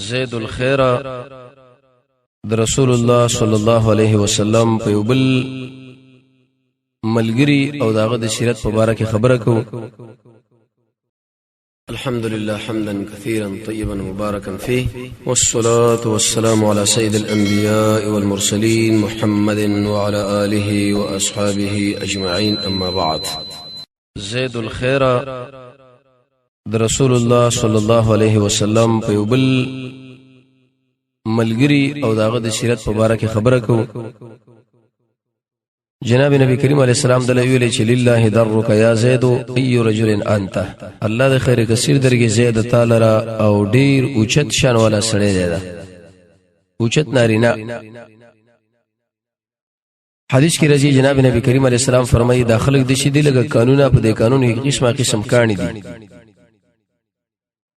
زید الخير د رسول الله صلی الله علیه وسلم په یوبل ملګری او داغه د سیرت په اړه خبره کو. الحمد لله حمدا كثيرا طيبا مباركا فيه والصلاة والسلام على سيد الأنبياء والمرسلين محمد وعلى آله وأصحابه أجمعين. أما بعد. زید الخير د رسول الله صلی الله علیه وسلم په یوبل ملګری او داغه د سیرت په اړه خبره کو. جناب نبی کریم علیہ السلام د ویل چې لله درک یا زید ای رجل انت، الله د خیر کثیر درګه زید تعالی را او ډیر اوچت شان والا سړی دی، دا اوچت نارینا. حدیث کې راځي جناب نبی کریم علیہ السلام فرمایي دا خلک د شي دی لګه قانونا په دې قانون کې قسم کانی دي.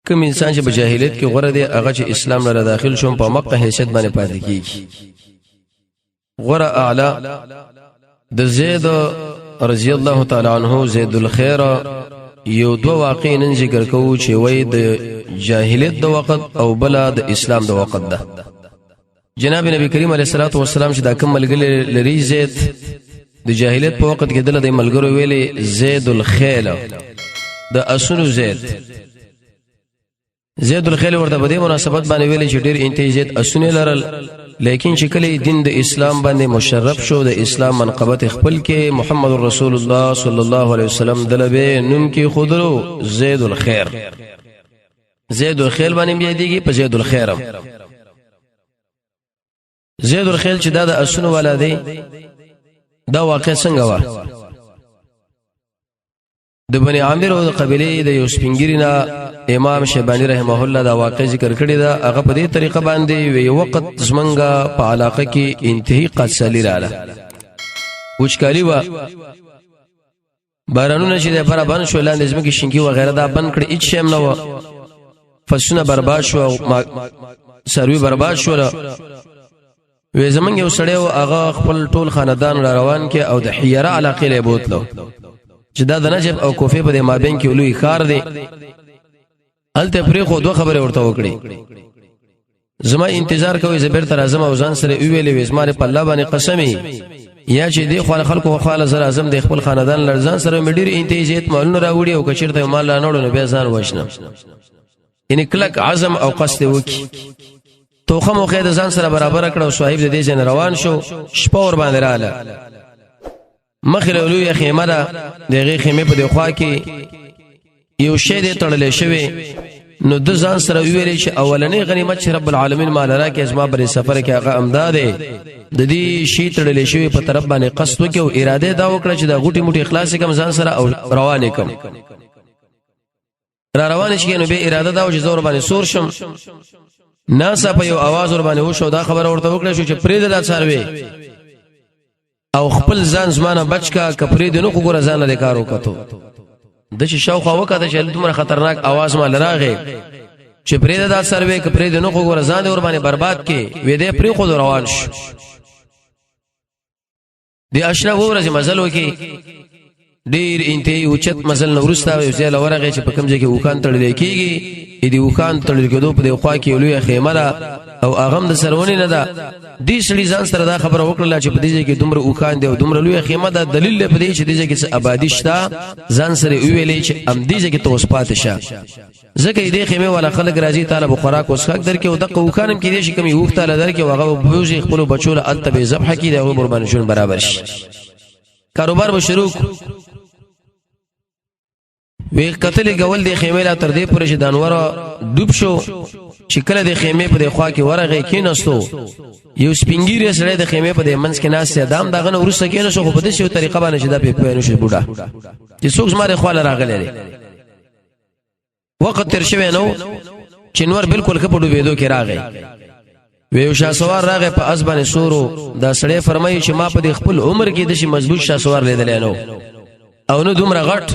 کوم انسان چې په جاهلیت کې غره دی هغه چې اسلام لره داخل شوم په مقه حیثیت باندې پاتې کیږي. غره اعلی د زید رضی الله تعالی عنہ زید الخير یو دو واقع نن ذکر کوو چې وای د جاهلیت د وخت او بل د اسلام د وخت ده. جناب نبی کریم علیه الصلاۃ والسلام چې دا کوم ملګری لري زید د جاهلیت په وخت کې دله د ملګرو ویلي زید الخيل د اسونو زید الخيل ورته په دې مناسبت باندې ویلي چې ډیر انتهایی زید اسونه لرل، لیکن چې کله دین د اسلام باندې مشرف شو د اسلام منقبت خپل کې محمد رسول الله صلی الله علیه وسلم دلبه نوم کې خودرو زید الخير. زید الخيل باندې بیا دیږي په زید الخير. زید الخيل چې دا د اسونه والا دی دا واقع څنګه و؟ د بنی عامر او د قبیله د یو سپینګرینا امام شیبانی رحمه الله دا واقع ذکر کړی دا. هغه په دې طریقه باندې وی وخت زمنګا په علاقه کې انتهایی قصالی رااله وچکالی و بارانونه چې د برابر شو لاندې زمکه شینکی و غیره دا بند کړی هیڅ شیم نه و، فصلونه برباد شو، سروي برباد شو. وی زمنګ یو سړی او هغه خپل ټول خاندان را روان کې او د حیره علاقې له بوتلو چې دا د نجف او کوفه په مابین کې لوی خار دی. الته پرې خو دوه خبره ورته وکړي، زما انتظار کوي زبر تر اعظم او ځان سره ویلې وزماره په الله باندې قسمي یا چې دی خو خلکو خو زر اعظم د خپل خاندان لرزان سره مډیر انتهاجیت مالونه راوړي او کچیرته مال نه نوړو به ځان وښنه. ان کلک عزم او قصد وکي توخه مو خې د ځان سره برابر کړو. صاحب د دې ځن روان شو، شپه ور باندې رااله مخره لوی خیمه ده، دغه خیمه په دی خوا کې یو شی دی تړلې شوی. نو د ځان سره ویلې چې اولنې غنیمت چې رب العالمین مال راکې ازما بر سفر کې هغه امداد د دې شی تړلې شوی په طرف باندې قصد وکي او اراده دا وکړه چې دا غوټي موټي اخلاص کم ځان سره او روانې کم را روانې شي. نو به اراده دا و چې زور باندې سور شم. ناسا په یو आवाज ور باندې وشو، دا خبره ورته وکړه شو چې پرې د سروي او خپل ځان زمانه بچکا کپرې د نو ګور ځان له کارو کتو. د چې شاوخوا وکړه چې دومره خطرناک आवाज ما لراغه چې پرې د سروي کپرې د نو ګور ځان ور باندې برباد کې وې دې پرې خود روان شو. دی اشرف ورځ مزل وکي ډیر انتهایی اوچت مزل نورستا یو ځای لورغه چې په کوم ځای کې وکان تړل کېږي. دې وکان تړل کېدو په خوا کې لوی خیمه او اغم د سرونی نه ده. دې سړي ځان سره دا خبره وکړه چې په دې کې دومره وکان دی او دومره لوی خیمه ده، دلیل په دې چې دې کې آبادی شته. ځان سره ویلې چې ام دې کې توس پات شه ځکه دې خیمه والا خلک راځي طالب خوراک وسخک درکې او دغه وکانم کې دې شي کمی وخت تعالی درکې هغه بوزي خپل بچول التبه ذبح کې دغه قربان شون برابر شي. کاروبار به شروع وی قتل غول د خیمه لا تر دې پورې چې دانور ډوب شو چې کله د خیمه په خوا کې ورغه کیناستو. یو سپینګری سره د خیمه په منځ کې ناس ادم دغه نو ورسره کیناستو خو په دې یو طریقه باندې چې دا په پوهنو شي بوډا چې څوک زما خواله راغلی وخت تر شوی نو چې نور بالکل کپړو بيدو کې راغی. وی شاه سوار راغی په اسبانه سورو. دا سړی فرمایي چې ما په خپل عمر کې د شي مضبوط شاه سوار لیدل نو او نو دومره غټ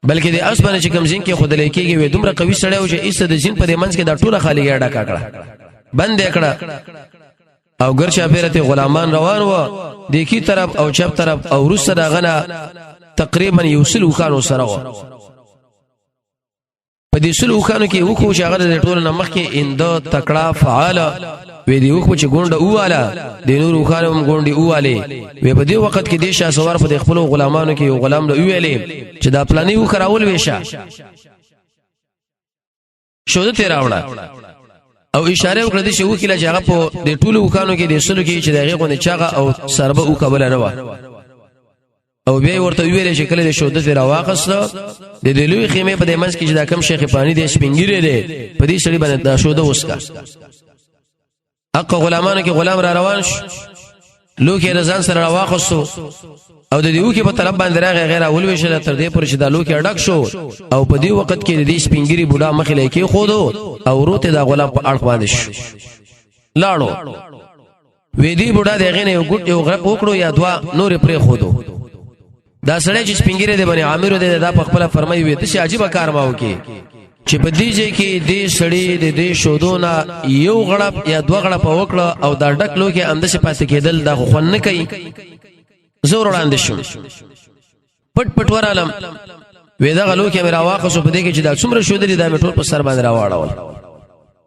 بلکې د اسبانه چې کم زین کې خود لیکيږي وي دومره قوي سړی او چې ایسه د زین په منځ کې دا ټوله خالی ګډه کاکړه بند کړه او ګرچا بیرته غلامان روان و د کی طرف او چپ طرف او روس سره غنا تقریبا یوصل وکانو سره په دې سلو خانو کې وکړو چې هغه د ټولو نمخ کې اند تکړه فعال وې دی وکړو چې ګونډه واله د نور خانو هم ګونډي واله وې په دې وخت کې د شاسوار په خپل غلامانو کې یو غلام له ویلې چې دا پلاني وکراول وېشه شو ته راوړه او اشاره وکړه چې وکیل چې هغه په د ټولو خانو کې د سلو کې چې دغه غونډه چاغه او سربه او قبل نه و او بیا ورته ویل چې کله د شودت راواخست د دلوي خیمه په دمنځ کې چې دا کم شیخ پانی د سپینګری دی په دې سړي باندې دا شوده وسکا حق غلامانو کې غلام را روان شو لوکي رضان سره راواخست او د دیو کې په طرف باندې راغی غیر اول وشل تر دې پر چې دا لوکي اډک شو او په دې وخت کې د دې سپینګری بوډا مخې لکه خودو او روته دا غلام په اړه باندې شو لاړو وې دې بوډا دغه نه یو ګټ یو غرق وکړو یا دوا نور پرې خودو دا سړی چې سپینګری دی باندې عامر دی دا په خپل فرمایي وي ته عجیب کار ماو کې چې په دې ځای کې دې سړی د دې شودونه یو غړپ یا دوه غړپ وکړه او دا ډک لوکي اندشه پاتې کېدل دا خو نه کوي زور وړاندې شو پټ پټ ورالم وې دا غلو کې مې راواخصو په دې کې چې دا څومره شودري دا میټور په سر باندې راوړل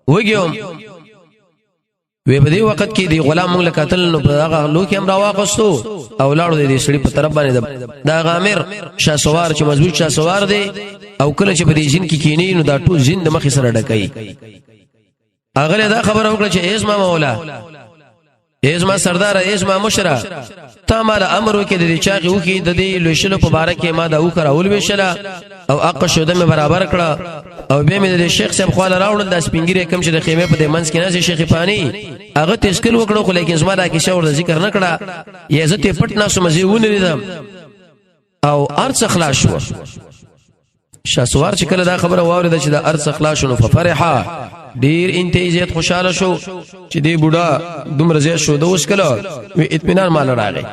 وګیوم وې په دې وخت کې دی غلام موږ لکتل نو په هغه لوکي هم راواخصو او لاړو دې سړي په طرف باندې دا غامر شاسوار چې مضبوط شاسوار دی او کله چې په دې جن کې کینی نو دا ټول جن د مخې سره ډکای اغه دا خبره وکړه چې اسما مولا اسما سردار اسما مشره تا مال امر وکړي د چاغي وکي د دې لوشلو په باره کې ما دا وکړه اول وشله او اق شوده مې برابر کړه او به مې د شیخ صاحب خپل راوړل د سپینګری کم چې د خیمه په دې منځ کې نه شیخ پانی هغه تشکل وکړو خو لیکن زما دا کې شاور ذکر نه کړه یې عزت پټ ناسو مزيونه لیدم او ارڅ خلاص شو شاسوار چې کله دا خبره واورید چې دا ارڅ خلاص شو ففرحا ډیر انتیزیت خوشاله شو چې دی بوډا دومره زیات شو د اوس کله وی اطمینان مال راغی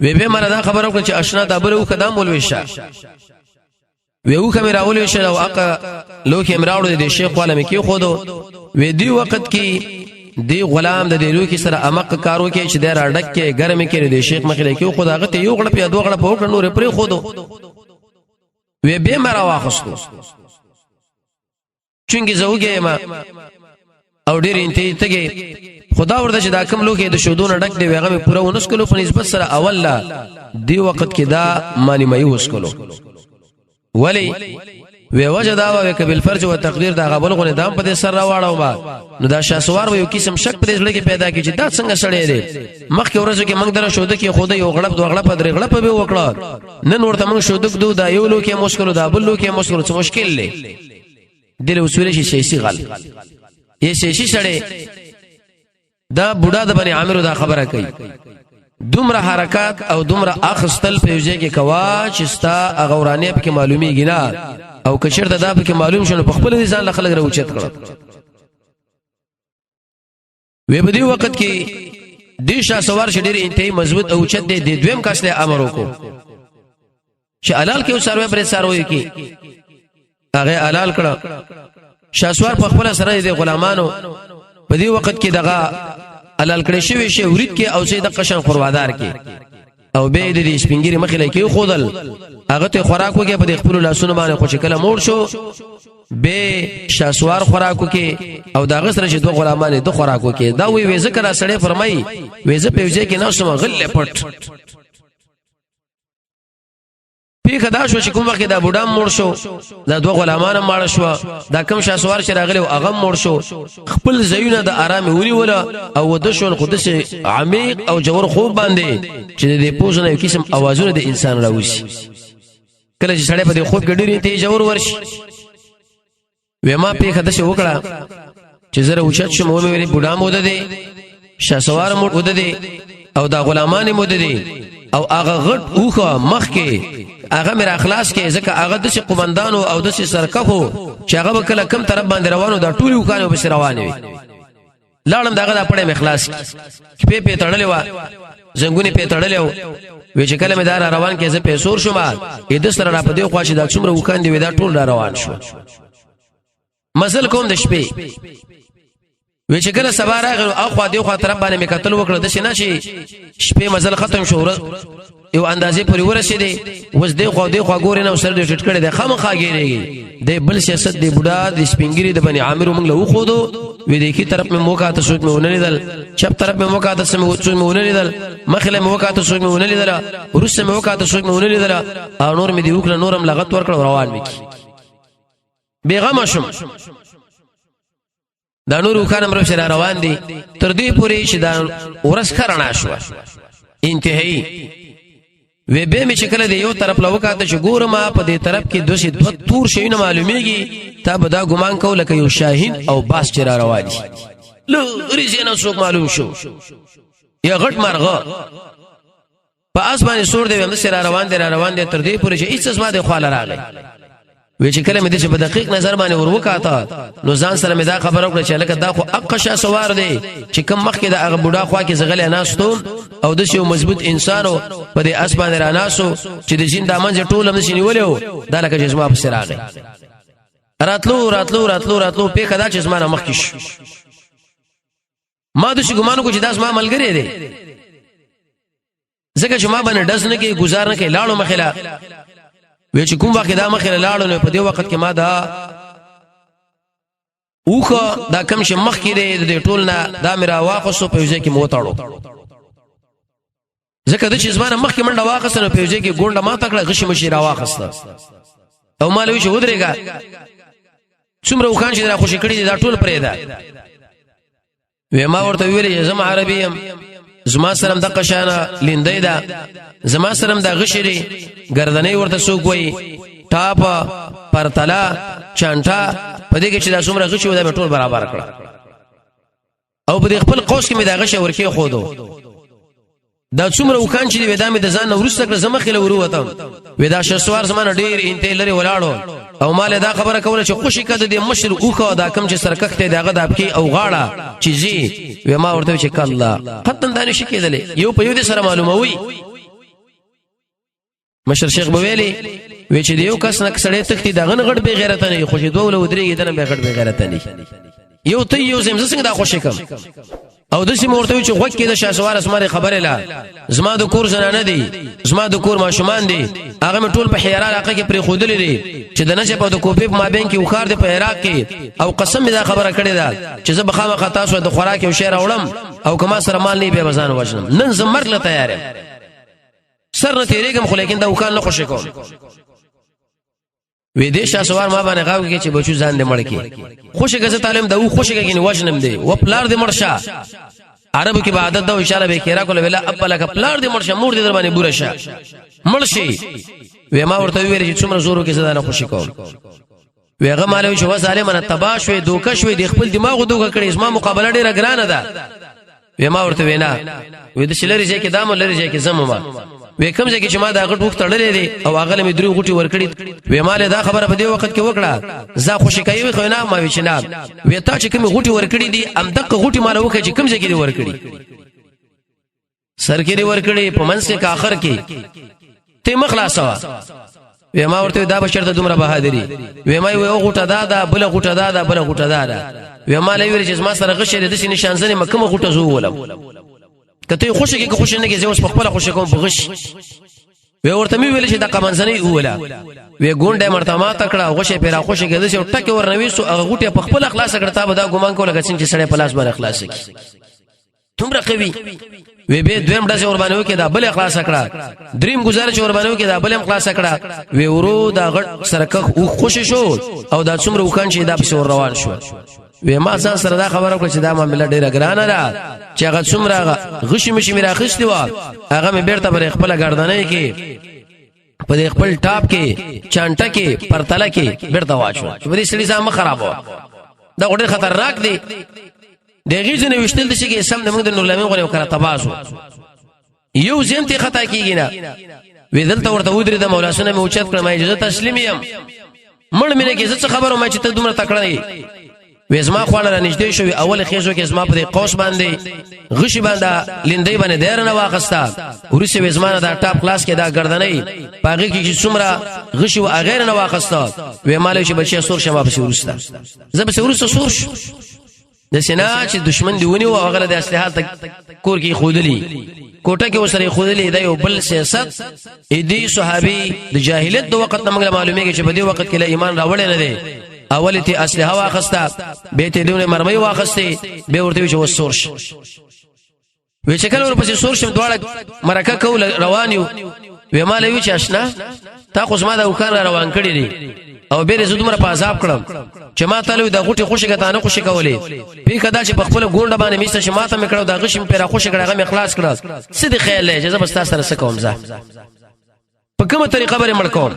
وی به مله دا خبره وکړه چې آشنا دا بل وکدام ولويشه وی وکه مې راولويشه او اقا لوکي امراوړو د شیخ والا مې کې خودو وی دی وخت کې دی غلام د دې لوکي سره امق کارو کې چې د راډک کې ګرمه کې د شیخ مخې کې خود هغه ته یو غړپ یا دوه غړپ وکړ نور پرې خودو وی به مرا واخستو چونګي زوګې ما او ډېر انتې تګي خدا ورته چې دا کم لوکي د شودونه ډک دی هغه پوره ونسکلو په نسبت سره اول لا دی وخت کې دا مانی مې وسکلو ولی وی وجه دا و کبل فرج او تقدیر دا غبل غو نظام په سر راوړاو ما نو دا شاسوار و یو قسم شک په دې کې پیدا کی چې دا څنګه سړی دی مخکې ورځو کې موږ در شوده کې خدای یو غړپ دوه غړپ درې غړپ به وکړه نن ورته موږ شوده دو دا یو لوکي مشکل دا بل لوکي مشکل څه مشکل لې دل وسوله شي شي غل یې شي سړی دا بوډا د بني عامر دا خبره کوي دومره حرکات او دومره اخستل په یوځای کې کوا چې ستا غورانه په کې معلومیږي نه او کچرته دا په کې معلوم شونه په خپل ځان له خلک راوچت کړه وې په دې وخت کې د شاسوار شډیر انتهایی مضبوط او چت دی د دویم کس له امر وکړو چې علال کې وسروي پر سروي کې هغه علال کړه شاسوار په خپل سره د غلامانو په دې وخت کې دغه علال کړي شوی شی ورید کې او سید قشن خوروادار کې او به د سپینګری مخې کې خودل هغه ته خوراک وکي په خپل لاسونو باندې خو شکل موړ شو به شاسوار خوراک وکي او دا غسر چې دوه غلامان دوه خوراک وکي دا وی ذکر سره فرمای وې ز په وجه کې ناسم غل پټ پیخه دا شو چې کوم وخت دا بوډا مور شو دا دوه غلامان ماړ شو دا کم شاسوار چې راغلی او هغه مور شو خپل زیونه د آرام ونی ولا او د شو القدس عمیق او جوور خوب باندې چې د پوزنه یو قسم اوازونه د انسان راوځي کله چې سړی په دې خوب کې ډېری ته جوور ورشي وېما پیخه د شو وکړه چې زره اوچت شو مو مې بوډا مود دي شاسوار مود دي او دا غلامان مود دي او هغه غټ اوخه مخ کې هغه مر اخلاص کې ځکه هغه د قومندانو او د سرکفو چې هغه کله کم طرف باندې روانو دا ټولي وکانو به روانې وي لاړم داغه د پړې مخلاص کې په تړلې و زنګونی په تړلې و وی چې کله مې دار روان کې زه پیسور شوم اې د سره را پدې خو چې دا څومره وکاند وي دا ټول را روان شو مسل کوم د شپې وی چې کله سبا راغلو اخو دی خو طرف باندې مې قتل وکړه د شنه شي شپې مزل ختم شو یو اندازې پورې ورسېدې وس دی خو ګورې نه سر دې ټټ کړي د خامخا ګیریږي د بل سیاست دی بوډا د سپینګری د بني عامر موږ له خودو وې د کی طرف مې موقع ته سوچ مې ونه لیدل چپ طرف مې موقع ته سوچ مې ونه لیدل مخله مې موقع ته سوچ مې ونه لیدل ورسره مې موقع ته سوچ مې ونه لیدل او نور مې دی وکړه نورم لغت ورکړ روان مې بیغم شم دا نور وکانم رو سره روان دي تر دې پورې چې دا ورس خرنا شو انتهایی وی به می شکل دی یو طرف لوکاته چې ګورما په دې طرف کې دوه تور شي نه معلومیږي تا به دا ګمان کو لکه یو شاهین او باس چر رواني لوري زینو څوک معلوم شو یا غټ مرغه په اسمانه سور دی هم سره روان دي تر دې پورې چې هیڅ اسما د خواله راغی وی چې کله مې د په دقیق نظر باندې وروکاته نو ځان سره مې دا خبر وکړه چې لکه دا خو اقشا سوار دی چې کم مخ کې د هغه بوډا خوا کې زغلې ناستون او د یو مضبوط انسانو په دې اسمان راناسو چې د جین دامن ټول هم نشي نیولیو دا لکه جسمه په سر راغی راتلو په کدا چې اسمانه مخ کې ما د شي ګمانو کو چې داس ما ملګری دی ځکه چې ما باندې داس نه کې گزار نه کې لاړو مخله وی چې کوم وخت دا مخله لاړو نو په دې وخت کې ما دا اوخه دا کم چې مخ کې دی د ټول نه دا میرا واخصو په ځای کې مو تاړو ځکه د چې زمانه مخ کې منډه واخصنه په ځای کې ګونډه ما تکړه غشي مشي را واخسته او مالوي چې ودرېګا څومره وخان چې را خوشی کړی دا ټول پرې ده وې ما ورته ویلې زما عربیم زما سره د قشانه لیندې ده زما سره د غشري گردنې ورته سوق وای ټاپ پرتلا چانټا په دې کې چې دا څومره غشي و دا ټول برابر کړ او په خپل قوس کې مې دا غشي ورکی خودو دا څومره وکان چې ودا مې د ځان ورسته کړ زما خله ورو وته ودا شسوار زمانه ډیر انته لري ولاړو او مال دا خبره کوله چې خوشی کده د مشر اوخه دا کم چې سرکخته دغه د اپکی او غاړه چیزي و ما ورته چې کله ختم دانش کېدل یو په یو دي سره معلوموي مشر شیخ بویلی و چې یو کس نه سړی تختی دغه غړ به غیرت نه خوشی دوه ودرېږي دنه به غړ به غیرت نه یو ته یو زم څنګه دا خوشی کم او د سیمه ورته چې غوږ کې د شاسوار اسمره خبره لا زما د کور زنانه دي زما د کور ماشومان دي هغه ټول په حیرا علاقه کې پرې خودلې دي چې د نشه په د کوپې په مابین کې وخار د په عراق کې او قسم دا خبره کړې ده چې زه بخامه خطا شو د خوراک او شعر اورم او کما سره مال نه به بزان وژنم نن زمر له تیار سر نه تیریږم خو لیکن دا وکال نه خوشی کوم وې دې شاسوار ما باندې غاو کې چې بچو ځان دې مړ کې خوشی غزه تعلیم دا خوشی کې نه وژنم دي و پلار دې مرشه عربو کې عادت دا اشاره به کېرا کوله ویلا ابله ک پلار دې مرشه مور دې در باندې بورشه مرشي و ما ورته ویل چې څومره زورو کې زدا نه خوشی کوم ویغه مالوي چې و ظالمانه تباشوي دوکشوي د خپل دماغ دوکه کړي اسما مقابله ډیره ګرانه ده و ما ورته وینا و دې شلری ځکه دامو لري ځکه زمما وې کوم ځکه چې ما دا غټ وخت تړلې دي او هغه مې درو غټي ورکړي وې مال دا خبره په دې وخت کې وکړه زه خوشی کوي خو نه ما وچنا وې تا چې کوم غټي ورکړي دي ام دغه غټي مال وکړي چې کوم ځکه دي ورکړي سر کې دي ورکړي په منځ کې اخر کې ته مخلاصوا وې ما ورته دا بشرته دومره بهادری وې ما یو غټه دا بل غټه دا بل غټه دا وې مال ویل چې ما سره غشره د نشان ځنه مکه غټه زو ولم کته خوشی کې خوشی نه کې زوس په خپل خوشی کوم بغش و ورته می ویل چې د قمنځنی اوله و ګونډه مرتما تکړه خوشی پیرا خوشی کې د څو ټکه ورنوي سو هغه غټه په خپل اخلاص کړتا به دا ګمان کوله چې سړی په لاس باندې اخلاص کی تمره قوي و به دویم ډزه ور باندې کې دا بل اخلاص کړه دریم گزارش ور باندې کې دا بل اخلاص کړه و ورو دا غټ سرکه او خوشی شو او دا څومره وکان چې دا په روان شو و ما ځان سره دا خبره کړ چې دا معاملې ډیره ګرانه ده چې هغه څومره غشي مشي میرا خښتي و هغه مې بیرته پر خپل ګردنې کې په خپل ټاپ کې چانټه کې پرتله کې بیرته واچو چې دې سړي ځم خراب و دا ډېر خطرناک دی دغه ځنه وشتل د شي کې سم د موږ د نور لمن غوړې وکړه تباسو یو ځین ته خطا کیږي نه وې دلته ورته ودرې د مولا سره مې اوچت کړم اجازه تسلیم یم مړ مې نه کې څه خبرو ما چې ته دومره تکړه وېزما خواله را نږدې شو اول خېزو کې زما په قوس باندې غشي باندې لیندې باندې دیر نه واخستا ورسې وېزما دا ټاپ کلاس کې دا گردنې پاګه کې څومره غشي او غیر نه واخستا وې مالې چې بچي سور شمه په ورستا زب سه ورسته سور د سینا چې دشمن دیونی او هغه د اسلحه کور کې خودلی کوټه کې وسره خودلې دی او بل سیاست دې صحابي د جاهلیت د وخت نه موږ معلومیږي چې په دې وخت کې له ایمان راوړل نه دی اول ته اسلحه واخسته به ته دونه مرمۍ واخسته به ورته چې وسورش وی چې کله ورپسې سورشم دواړه مرکه کول روان یو وی مالوي چې آشنا تا خو زما د وکړ روان کړی دی او بیره زه دومره په عذاب کړم چې ما ته له د غوټي خوشی کته نه خوشی کولې په کدا چې په خپل ګونډه باندې میسته چې ما ته مکړو د غشم پیرا خوشی کړه غم اخلاص کړه سید خیال له جزا بس تاسو سره سکوم زه په کومه طریقه باندې مړ کوم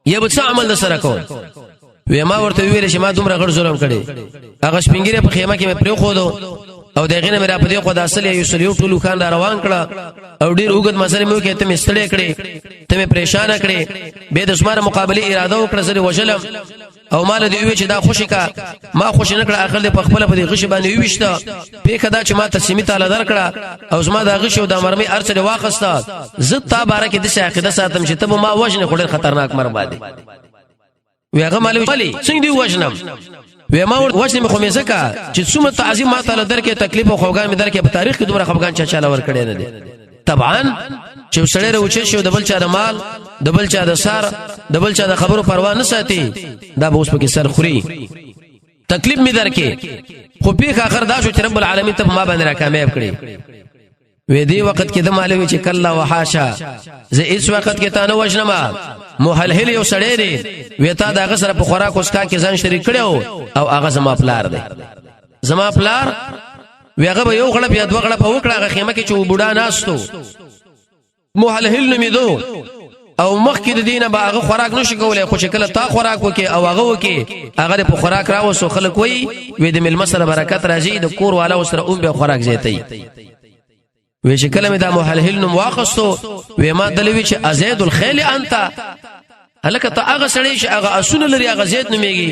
یا به څه عمل سره کوم وی ما ورته ویل چې ما دومره غړ ظلم کړي هغه شپنګره په خیمه کې مې پرې خو دو او دغه نه مې په دې خو د اصل یو سلیو ټولو خان روان کړه او ډیر وګد مسله مې کې ته مې ستړي کړې ته مې پریشان کړې به د اسمار مقابله اراده وکړه زری وجلم او مال دې وی چې دا خوشی کا ما خوشی نه کړه اخر دې په خپل په دې غش باندې ویشته په کدا چې ما تسمی تعالی درکړه او زما دا غش او د مرمي ارسله واخسته زت تا بارکه د شاقده ساتم چې ته ما وژنه خوري خطرناک مرمه دي وی هغه مالوي څنګه دی وژنم وی ما ور وژنم خو مې زکه چې څومره تعظیم ما تعالی درکې تکلیف او خوګان مې درکې په تاریخ کې دومره خوګان چا ور کړی نه دي طبعا چې سړی راوچې شو د بل چا د مال د بل چا د سار د بل چا د خبرو پروا نه ساتي دا به اوس په کې سر خوري تکلیف مې درکې خو په اخر دا شو چې رب العالمین ته ما باندې را کامیاب کړی وې دی وخت کې د مالوي چې کلا وحاشا زه هیڅ وخت کې تا نه وژنم محلهل یو سړی دی وې تا دا غسر په خوراک اوسکا کې ځان شریک کړو او هغه زما پلار دی زما پلار ویغه به یو غړپ یا دوه غړپ وکړه هغه خیمه کې چې بوډا ناستو محلهل نمیدو او مخکې د دینه به هغه خوراک نشي کولای خو چې کله تا خوراک وکي او هغه وکي هغه په خوراک راوسو خلک وای وې د مل مسره برکت راځي د کور والا سره اون به خوراک زیاتي وې چې کله مې دا محلهل نو واخستو وې ما دلوي چې ازید الخيل انت هلکه ته هغه سړی چې هغه اسونه لري هغه زید نوميږي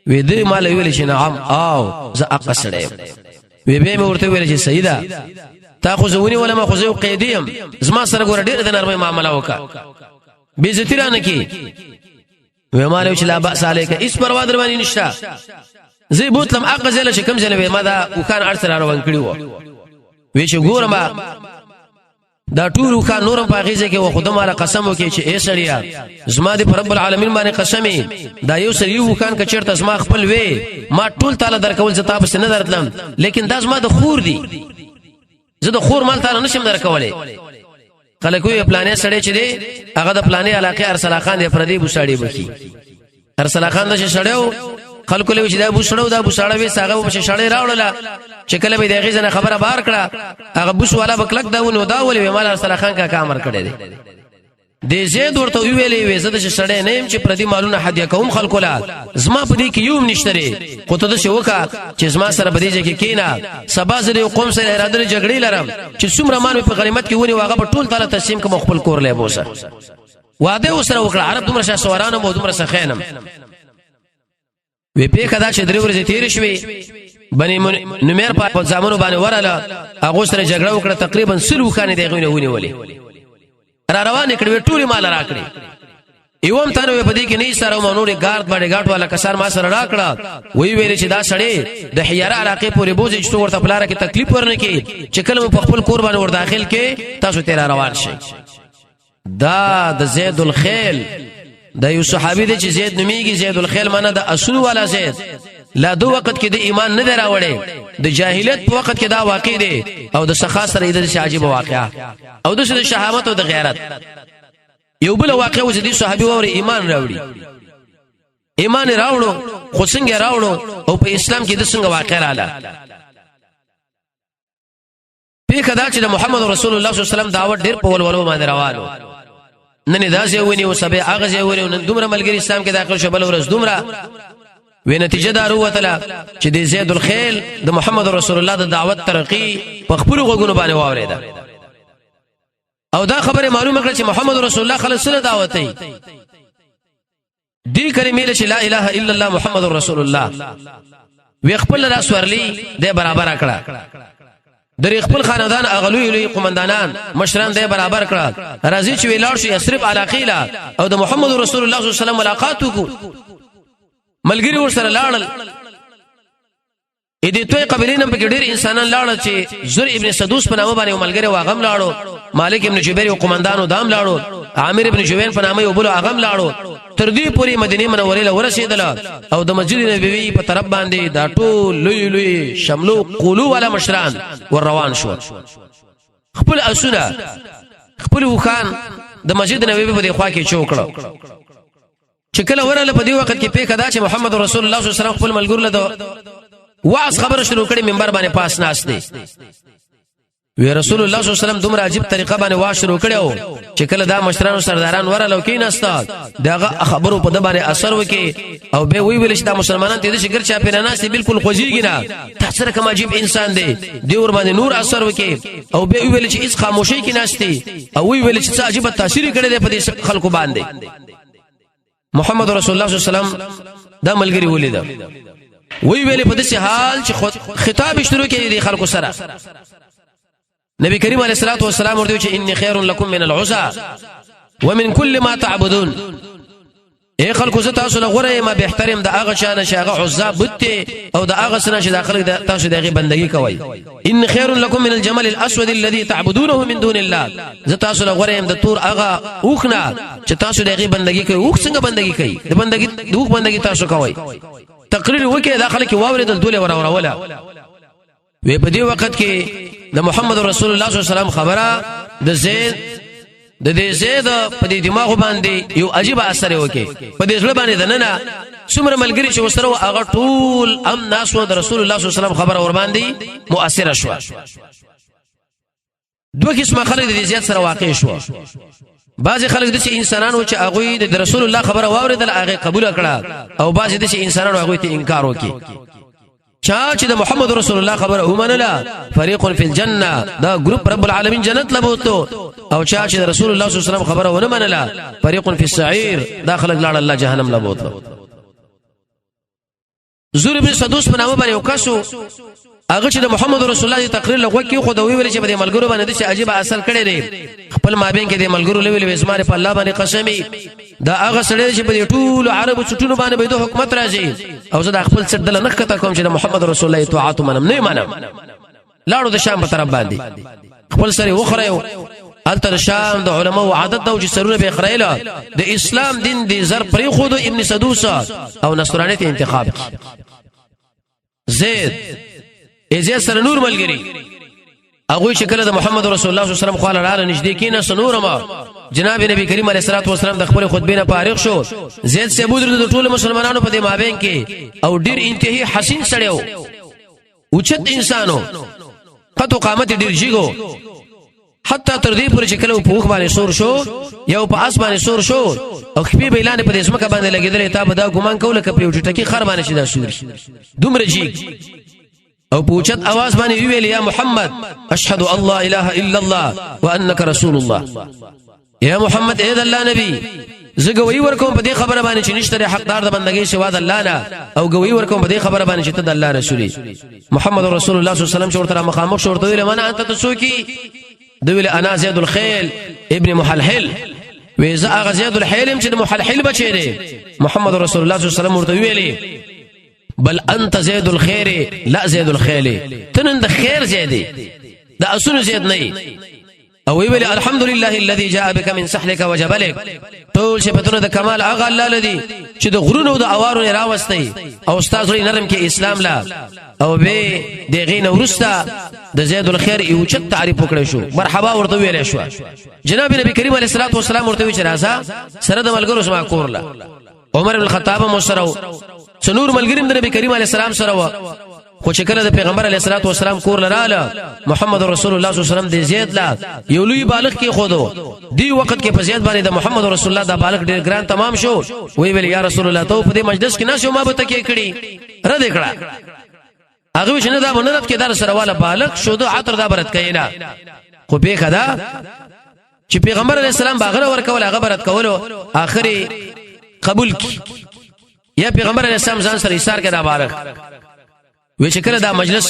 وې دې مال ویل چې نعم او زه هغه سړی وې به مې ورته ویل چې سیدا تا خو زونی ولا ما خو زو قیدیم زما سره ګور ډېر د نرمه معاملې وکا بیزتی را نه کی وې مال چې لا باس علیک اس پروا در باندې نشتا زی بوتلم هغه زله چې کم زله ما دا وکان ارسل روان کړیو وې چې ګورم دا ټول خان نورم پاغیزه کې و خدامه قسم وکي چې اے سړیا زما دې رب العالمین باندې قسمي دا یو سړیو خان ک چیرته زما خپل وې ما ټول تعالی درکول زه تاسو نه درتلم لیکن دا زما د خور دی زه د خور مال تعالی نشم درکولې خلکو یې پلانې سړی چې دی هغه د پلانې علاقه ارسل خان دی پردی بوساړي بکی ارسل خان د شړیو خلکو له چې دا بوسړو دا بوساړه وې ساغه په شړې راوړله چې کله به دغه ځنه خبره بار کړه هغه بوس والا بکلک داونه دا ولې مال ارسل خان کا کامر کړی دی د زید ورته ویلې وې زده چې شړې نه چې پردي مالونه هدیه کوم خلکو لا زما په دې کې یوم نشته خو ته د شوکا چې زما سره بدیږي کې کینا سبا زری قوم سره اراده جګړې لرم چې څومره مال په غنیمت کې ونی واغه په ټول تعالی تقسیم کوم خپل کور له بوسه واده وسره وکړه عرب دومره شاسوارانو مو دومره سخینم وی په کدا چې درې ورځې تیر شوي بني نمیر په ځامنو باندې وراله هغه سره جګړه وکړه تقریبا سلو خانه دی غوینه ونی ولې را روان کړي ټول مال راکړي ایوم تنه په دې کې نه سره مونوري ګارد باندې غاټ والا کسر ما سره راکړه وی ویل چې دا سړی د حیاره علاقې پورې بوزي چې ورته پلاره کې تکلیف ورنه کې چې کله په خپل قربان ور داخل کې تاسو تیر روان شي دا د زید الخيل دا یو صحابي دی چې زید نوميږي زید الخيل معنی د اسونو والا زید لا دو وخت کې د ایمان نه دراوړي د جاهلیت په وخت کې دا واقع دی او د سخا سره د عجیب واقعا او د شهامت او د غیرت یو بل واقع و چې د صحابي اور ایمان راوړي ایمان راوړو خو څنګه راوړو او په اسلام کې د څنګه واقع رااله په کدا چې د محمد رسول الله صلی الله علیه وسلم دعوت ډیر په ولولو باندې روانو نن دا ځای ونی او سبه هغه ځای ونی نن دومره ملګری اسلام کې داخل شو بل ورځ دومره وې نتیجه دا وروتله چې د زید الخيل د محمد رسول الله د دعوت ترقی په خپل غوګونو باندې واوریدا او دا خبره معلومه کړه چې محمد رسول الله خلک سره دعوت دی دې کلمې چې لا اله الا الله محمد رسول الله وی خپل راس ورلی د برابر کړه د خپل خاندان اغلوی لوی قومندانان مشران د برابر کړه راځي چې ویلاړ شي یثرب علاقیلا او د محمد رسول الله صلی الله علیه وسلم ملاقات وکړو ملګری ور سره لاړل اې دې توي قبیلینم په ډېر انسانان لاړ چې زر ابن سدوس په نامه باندې ملګری واغم لاړو مالک ابن جبیر او قومندانو دام لاړو عامر ابن جوین په نامه یو بل اغم لاړو تر دې پورې مدینه منوره له ورسېدل او د مسجد نبوي په طرف باندې دا ټول لوی لوی شملو قولو ولا مشران ور روان شو خپل اسونه خپل وخان د مسجد نبوي په دی خوا کې چوکړو چې کله وراله په دی وخت کې پیښه دا چې محمد رسول الله صلی الله علیه وسلم خپل ملګرو له واعظ خبر شروع کړي منبر باندې پاس ناس دي وی رسول الله صلی الله علیه وسلم دومره عجیب طریقه باندې واعظ شروع کړو چې کله دا مشرانو سرداران وراله کې نستا داغه خبرو په د باندې اثر وکي او به وی ویل چې دا مسلمانان ته د شګر چا پیرا ناس بالکل خوځيږي نه تاسو کوم عجیب انسان دی دیور باندې نور اثر وکي او به ویل چې اس خاموشي کې ناشتي او وی ویل چې عجیب تاثیر کړي دی په دې خلکو باندې محمد رسول الله صلی الله علیه وسلم دا ملګری ولید وی ویل په دې حال چې خطاب شروع کړي دي خلکو سره نبی کریم علیه الصلاه والسلام ورته چې ان خیر لکم من العزا ومن كل ما تعبدون اے خلکو زه تاسو له غره ما به احترام د هغه شان شاغه عزا بوته او د هغه سره چې داخله تاسو دغه بندگی کوي ان خیر لکم من الجمل الاسود الذي تعبدونه من دون الله زه تاسو له غره د تور هغه اوخنا چې تاسو دغه بندگی کوي اوخ څنګه بندگی کوي د بندگی دوخ بندگی تاسو کوي تقریر وکي داخله کې واوریدل دوله وراوله وی په دې وخت کې د محمد رسول الله صلی الله علیه وسلم خبره د زید په دې دماغ باندې یو عجیب اثر وکي په دې ځل باندې دنه څومره ملګری چې وسره هغه ټول ام ناس و د رسول الله صلی الله علیه وسلم خبره ور باندې مؤثر شو دوه قسمه خلک د زید سره واقع شو بعض خلک د انسانانو چې هغه د رسول الله خبره واوریدل هغه قبول کړه او بعض د انسانانو هغه ته انکار وکي چا چې د محمد رسول الله خبره ومنله فريق فی الجنه دا ګروپ رب العالمین جنت لبوتو او چا چې د رسول الله صلی الله علیه وسلم خبره ونه منله فريق فی السعیر داخل لاړ الله جهنم لبوتو زور ابن سدوس په نامه باندې وکاسو هغه چې د محمد رسول الله تقریر لغوه کې خو د ویل چې په ملګرو باندې د عجیب اصل کړي دي خپل مابین کې د ملګرو لوي وسماره په الله باندې قسمی دا هغه سړی چې په ټول عربو چټونو باندې به د حکومت راځي او زه د خپل څټ دل نه کته کوم چې د محمد رسول الله اطاعت منم نه منم لاړو د شام په طرف باندې خپل سره وخره التر شام د علماء عادت د چې سرونه به خړایله د اسلام دین دی زر پرې خود ابن سدوس او نصرانیت انتخاب زید ازیا سره نور ملګری هغه شکل د محمد رسول الله صلی الله علیه وسلم خو لاله نږدې کینه سنورما جناب نبی کریم علیه الصلاه والسلام د خپل خطبه نه فارغ شو زید سے ابو د ټول مسلمانانو په دې مابین کې او ډیر انتهایی حسین سړیو اوچت انسانو قطو قامت ډیر جیګو حتی تر دې پورې چې کله په وخ باندې سور شو یو په اسمانه سور شو او خپې بیلانه په دې اسمه باندې لګیدل ته به دا ګمان کوله کپې وټه کې خر باندې شي دا سور دومره جیګ او پوچت आवाज باندې ویل یا محمد اشهد الله اله الا الله وانك رسول الله یا محمد اې د الله نبی زګوي ورکوم په دې خبره باندې چې نشته حقدار د بندګۍ سوا د الله نه او ګوي ورکوم په دې خبره باندې چې ته د الله رسولي محمد رسول الله صلی الله علیه وسلم شورته مخامخ شورته ویل من انت تسوکی دویل انا زید الخيل ابن محلحل ویزا اغه زید الحیل چې د محلحل بچی دی محمد رسول الله صلی الله علیه وسلم ورته ویلي بل انت زید الخير لا زید الخيل تنن د خیر زیدی د اسونو زید نه او ویل الحمد لله الذي جاء بك من سحلك وجبلك ټول صفاتونه د کمال هغه الله لدی چې د غرونو د اوارو نه راوستي او استاد لري نرم کې اسلام لا او به دغه نورستا د زید الخير یو چت تعریف وکړ شو مرحبا ورته ویل شو جناب نبی کریم علیه الصلاه والسلام ورته وی چې راځه سره د ملګرو سما کورلا عمر بن الخطاب مو سره څنور ملګریم د نبی کریم علیه السلام سره و خو چې کله د پیغمبر علیه الصلاه والسلام کور لراله محمد رسول الله صلی الله علیه وسلم د زید لا یو لوی بالغ کې خودو دی وخت کې په زید باندې د محمد رسول الله د بالغ ډیر ګران تمام شو وی ویل یا رسول الله ته په دې مجلس کې ناسو ما به تکي کړي رد کړه هغه شنه دا بنرت کې در سره والا بالغ شو د عطر دا برت کینا خو به خدا چې پیغمبر علیه السلام باغره ورکول هغه برت کولو اخري قبول کی یا پیغمبر علیه السلام ځان سره ایثار کړه بالغ وی چې کله دا مجلس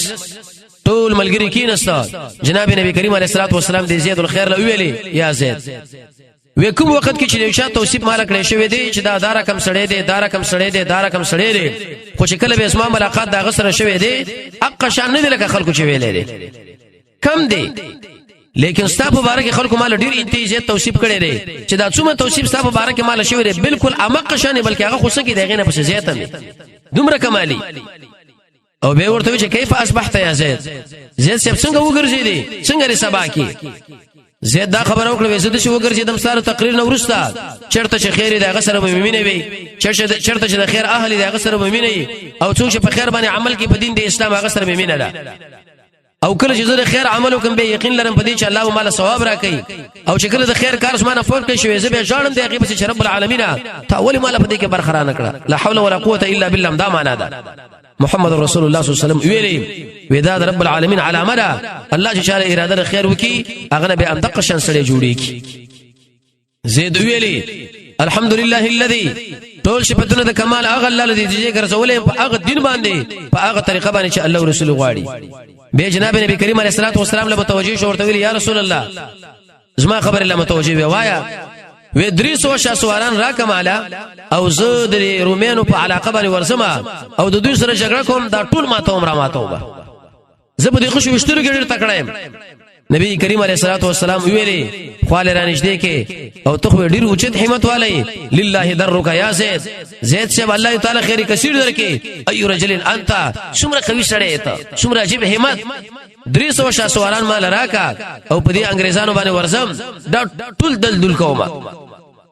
ټول ملګری کینسته جناب نبی کریم علیه الصلاه والسلام د زید الخير له ویلي یا زید وې کوم وخت کې چې نشه توصیف مال کړی شوی دی چې دا دارا کم سړی دی دارا کم سړی دی دارا کم سړی دی خو چې کله به اسما ملاقات دا غسر شوی دی اق شان نه لکه خلکو چې ویلې دي کم دی لیکن ستا په باره کې خلکو مال ډیر انتیزه توصیف کړي دي چې دا څومره توصیف ستا په باره کې مال شوی دی بالکل امق شان بلکې هغه خو سکه دغه نه پس زیات نه دومره کمالي او به ورته چې کیف اصبحت یا زید زید څنګه وګرځیدي څنګه سبا کې زید دا خبر او کړو زید شو وګرځیدم ساره تقریر نو ورستا چرته چې خیر دغه سره مؤمنه وي چرته چې د خیر اهل دغه سره مؤمنه او څوک چې په خیر باندې عمل کوي په دین د اسلام هغه سره مؤمنه ده او کله چې زه خیر عمل وکم به یقین لرم په دې چې الله مال ثواب راکړي او چې کله د خیر کار اسمانه فور کوي شوی زه به ځانم د هغه چې رب العالمین تا اول مال په دې کې برخرانه کړه لا حول ولا قوه الا بالله دا معنا ده محمد رسول الله صلی الله علیه وسلم ویلي وداد رب العالمین علامه ده الله چې چاله اراده خیر وکي هغه به اندق شان سره جوړيږي زید ویلي الحمدلله الذي ټول صفاتونه د کمال هغه الله الذي چې ګرځولې په هغه دین باندې په هغه طریقه باندې چې الله رسول غواړي به جناب نبی کریم علیه الصلاه والسلام له متوجه شو ورته ویل یا رسول الله زما خبر الله متوجه وایا و درې سو شاسواران را کماله او زه د رومانو په علاقه باندې ورسمه او د دوی سره جګړه کوم دا ټول ماته عمره ماته زه به خوشو وشترو ګډر تکړایم نبی کریم علیه الصلاه والسلام ویلي خواله را نږدې کې او ته ډیر اوچت همت والي لله درک یا زید زید شه الله تعالی خیر کثیر درکې ايو رجل انت څومره قوي سړی ته څومره عجیب همت 300 شاسواران مال راکا او په دې انګريزانو باندې ورزم دا ټول دل کومه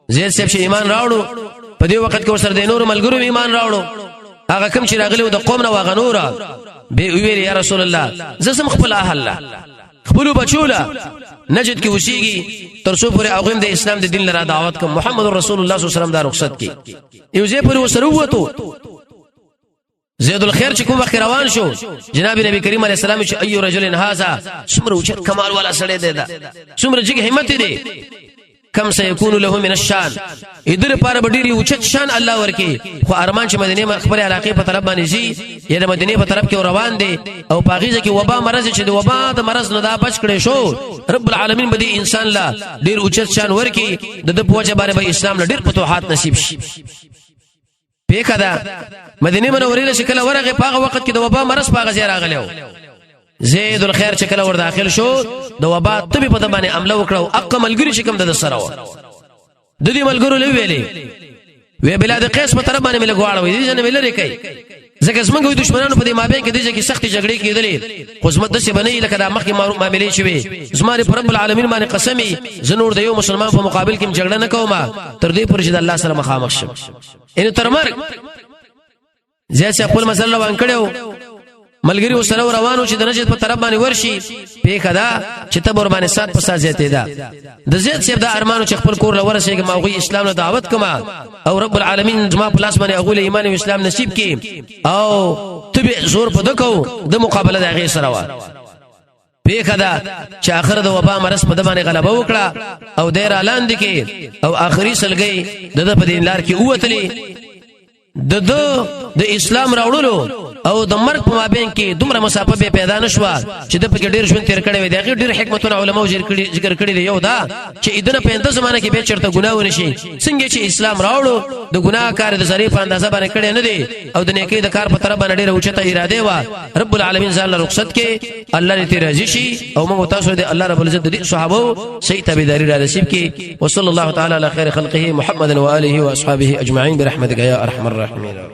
زید صاحب چې ایمان راوړو په دې وخت کې ورسره د نور ملګرو ایمان راوړو هغه کوم چې راغلي د قوم نه واغنورا به ویل یا رسول الله زسم خپل اهل خپل بچولا نجد کې وشيږي تر څو پورې هغه د اسلام د دین لپاره دعوت کوم محمد رسول الله صلی الله علیه وسلم دا رخصت کی یو ځای پورې وسره وته زید الخير چې کوم وخت روان شو جناب نبی کریم علیه السلام چې ايو رجل هذا څومره اوچت کمال والا سړی دی دا څومره جګ همت دی کم سيكون له من الشان ادر پر بډيري اوچت شان الله ورکی خو ارمان چې مدینه خبر علاقه په طرف باندې زی یا د مدینه په طرف کې روان دي او پاغیزه کې وبا مرز چې د وبا د مرز نه دا بچ کړي شو رب العالمین به دې انسان لا ډیر اوچت شان ورکی د پوهه باندې به اسلام له ډیر فتوحات نصیب شي پیکدا مدینه منورې له شکل ورغه پاغه وخت کې د وبا مرز پاغه زی راغلو زید الخير چې کله ور داخل شو د وبا تبي په باندې عمله وکړو اق ملګری شکم د سره و د دې ملګرو له ویلې وی بلاد قیس په طرف باندې ملګواړو دي ځنه ویل لري زکه زمونږ دشمنانو په دې مابین کې دي چې سختي جګړې کېدلې خو زموږ د څه بنې لکه د مخکې معاملې شوي زماره پر رب العالمین باندې قسمي زنور د یو مسلمان په مقابل کې جګړه نه کوم تر دې پرې چې د الله سره مخامخ شم ان تر مرګ زه چې خپل مسله وان کړو ملګری وسره روانو چې د نجد په طرف باندې ورشي پیخدا چې تبر باندې سات په سات زیاتې ده د زید صاحب د ارمانو چې خپل کور لور شي ما غوي اسلام له دعوت کما او رب العالمین جما پلاس باندې اغول ایمان او اسلام نصیب کی او تبه زور په دکو د مقابله د غي سره وا پیخدا چې اخر د وبا مرز په باندې غلبه وکړه او دیر اعلان دي او اخري سلګي د په دین لار کې اوتلی د اسلام راوړلو او د مرګ په مابین کې دومره مسافه به پیدا نشوه چې د پکې ډیر ژوند تیر کړي وي د ډیر حکمتونه علماء ذکر کړي دی یو دا چې اذن په اند زمانه کې به چرته ګناه ونشي څنګه چې اسلام راوړو د ګناه کار د ظریف اندازه باندې کړي نه دي او د نیکی د کار په طرف باندې ډیر اوچته اراده و رب العالمین ځان له رخصت کې الله دې راضي شي او موږ تاسو دې الله رب العزت دې صحابه صحیح تابعداري را نصیب کې وصلی الله تعالی علی خیر خلقه محمد و آله و اصحابه اجمعین برحمتک یا ارحم الراحمین